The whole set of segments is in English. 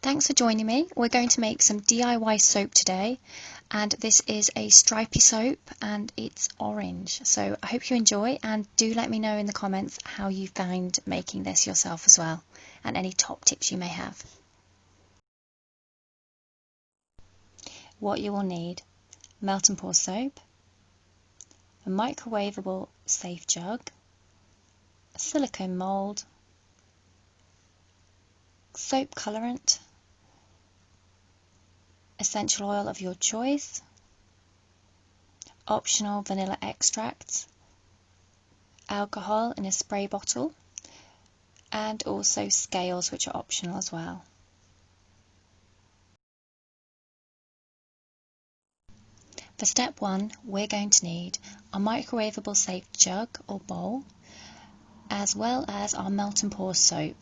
Thanks for joining me. We're going to make some DIY soap today, and this is a stripy soap and it's orange. So I hope you enjoy, and do let me know in the comments how you found making this yourself as well, and any top tips you may have. What you will need: melt and pour soap, a microwavable safe jug, a silicone mould, soap colourant, essential oil of your choice, optional vanilla extract, alcohol in a spray bottle, and also scales, which are optional as well. For step 1, we're going to need a microwavable safe jug or bowl, as well as our melt and pour soap.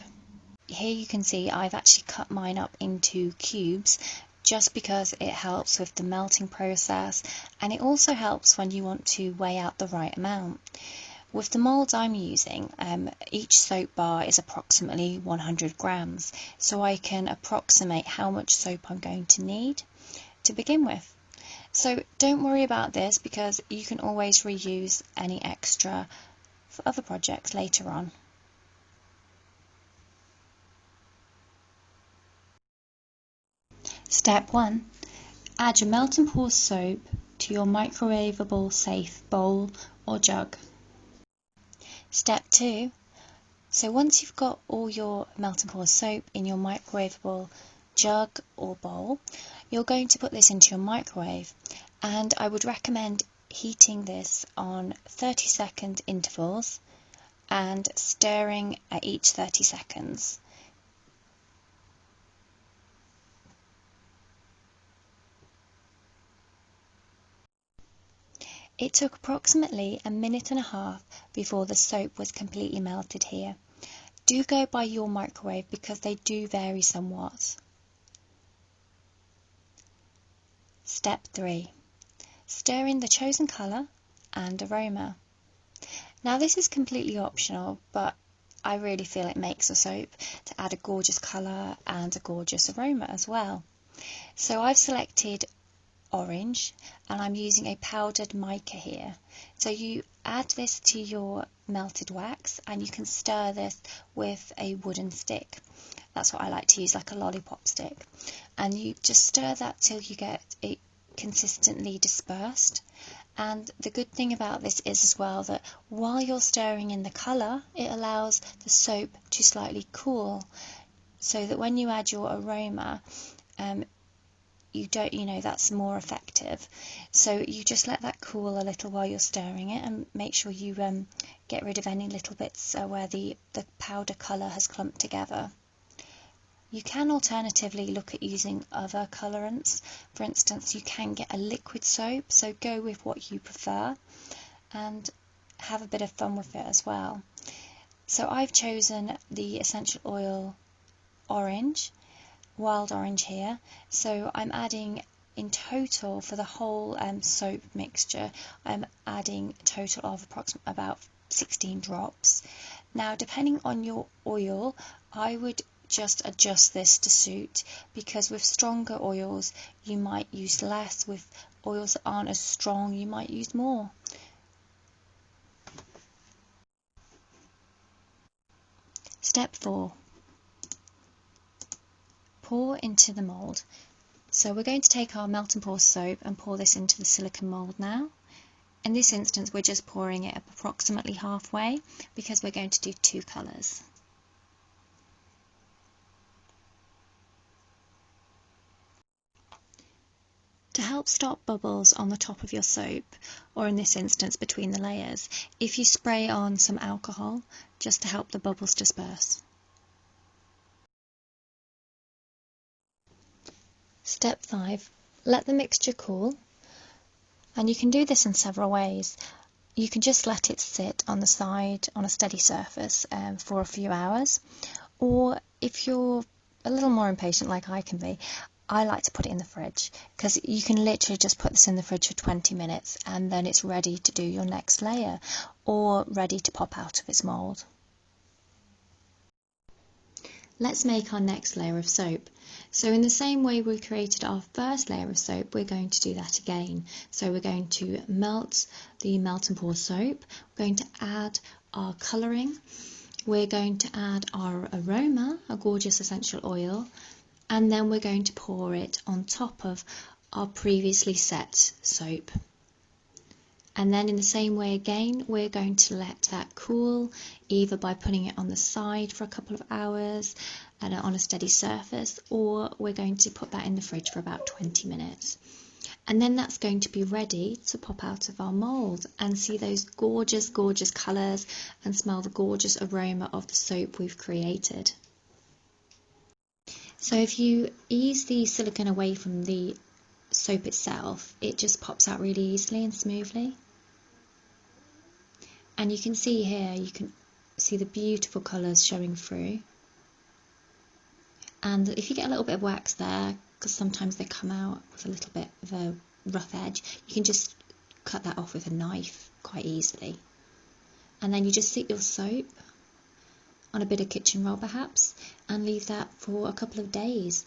Here you can see I've actually cut mine up into cubes just because it helps with the melting process, and it also helps when you want to weigh out the right amount. With the moulds I'm using, each soap bar is approximately 100 grams, so I can approximate how much soap I'm going to need to begin with. So don't worry about this, because you can always reuse any extra for other projects later on. Step 1. Add your melt and pour soap to your microwavable safe bowl or jug. Step 2. So once you've got all your melt and pour soap in your microwavable jug or bowl, you're going to put this into your microwave, and I would recommend heating this on 30-second intervals and stirring at each 30 seconds. It took approximately a minute and a half before the soap was completely melted here. Do go by your microwave because they do vary somewhat. Step 3. Stir in the chosen colour and aroma. Now this is completely optional, but I really feel it makes a soap to add a gorgeous colour and a gorgeous aroma as well. So I've selected orange, and I'm using a powdered mica here. So you add this to your melted wax, and you can stir this with a wooden stick. That's what I like to use, like a lollipop stick. And you just stir that till you get it consistently dispersed. And the good thing about this is as well that while you're stirring in the colour, it allows the soap to slightly cool, so that when you add your aroma, that's more effective. So you just let that cool a little while you're stirring it, and make sure you get rid of any little bits where the powder colour has clumped together. You can alternatively look at using other colorants. For instance, you can get a liquid soap, so go with what you prefer and have a bit of fun with it as well. So I've chosen the essential oil orange, wild orange here, so I'm adding in total for the whole soap mixture, I'm adding a total of approximately about 16 drops. Now depending on your oil, I would just adjust this to suit, because with stronger oils you might use less, with oils that aren't as strong you might use more. Step 4. Pour into the mould. So we're going to take our melt and pour soap and pour this into the silicone mould now. In this instance we're just pouring it approximately halfway, because we're going to do 2 colours. To help stop bubbles on the top of your soap, or in this instance between the layers, if you spray on some alcohol just to help the bubbles disperse. Step 5. Let the mixture cool, and you can do this in several ways. You can just let it sit on the side on a steady surface for a few hours, or if you're a little more impatient like I can be, I like to put it in the fridge, because you can literally just put this in the fridge for 20 minutes and then it's ready to do your next layer, or ready to pop out of its mould. Let's make our next layer of soap. So in the same way we created our first layer of soap, we're going to do that again. So we're going to melt the melt and pour soap, we're going to add our colouring, we're going to add our aroma, a gorgeous essential oil, and then we're going to pour it on top of our previously set soap. And then in the same way again, we're going to let that cool, either by putting it on the side for a couple of hours and on a steady surface, or we're going to put that in the fridge for about 20 minutes. And then that's going to be ready to pop out of our mould and see those gorgeous, gorgeous colours and smell the gorgeous aroma of the soap we've created. So if you ease the silicone away from the soap itself, it just pops out really easily and smoothly. And you can see here, you can see the beautiful colours showing through. And if you get a little bit of wax there, because sometimes they come out with a little bit of a rough edge, you can just cut that off with a knife quite easily. And then you just sit your soap on a bit of kitchen roll perhaps, and leave that for a couple of days.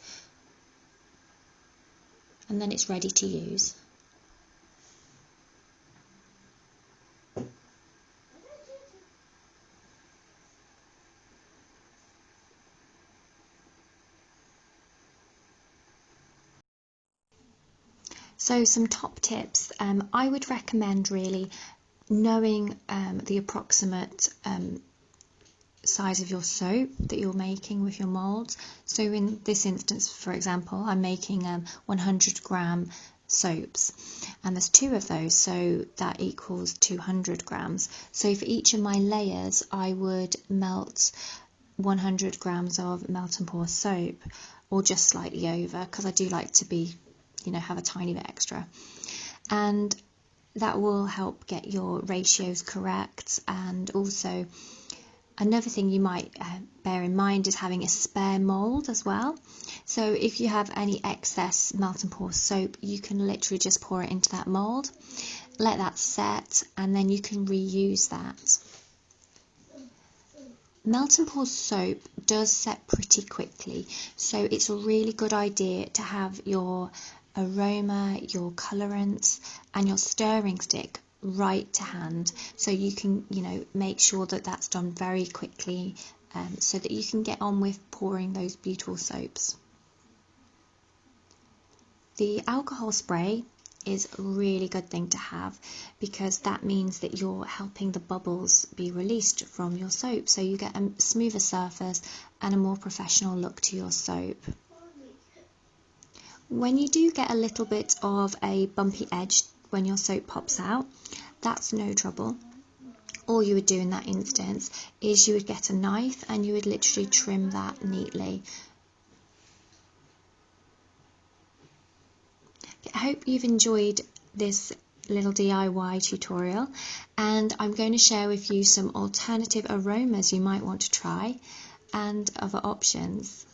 And then it's ready to use. So some top tips, I would recommend really knowing the approximate size of your soap that you're making with your moulds. So in this instance, for example, I'm making 100-gram soaps, and there's 2 of those, so that equals 200 grams. So for each of my layers, I would melt 100 grams of melt and pour soap, or just slightly over, because I do like to be, have a tiny bit extra. And that will help get your ratios correct. And also another thing you might bear in mind is having a spare mould as well. So if you have any excess melt and pour soap, you can literally just pour it into that mould, let that set, and then you can reuse that. Melt and pour soap does set pretty quickly, so it's a really good idea to have your aroma, your colorants, and your stirring stick right to hand, so you can make sure that that's done very quickly, so that you can get on with pouring those beautiful soaps. The alcohol spray is a really good thing to have, because that means that you're helping the bubbles be released from your soap, so you get a smoother surface and a more professional look to your soap. When you do get a little bit of a bumpy edge when your soap pops out, that's no trouble. All you would do in that instance is you would get a knife and you would literally trim that neatly. I hope you've enjoyed this little DIY tutorial, and I'm going to share with you some alternative aromas you might want to try and other options.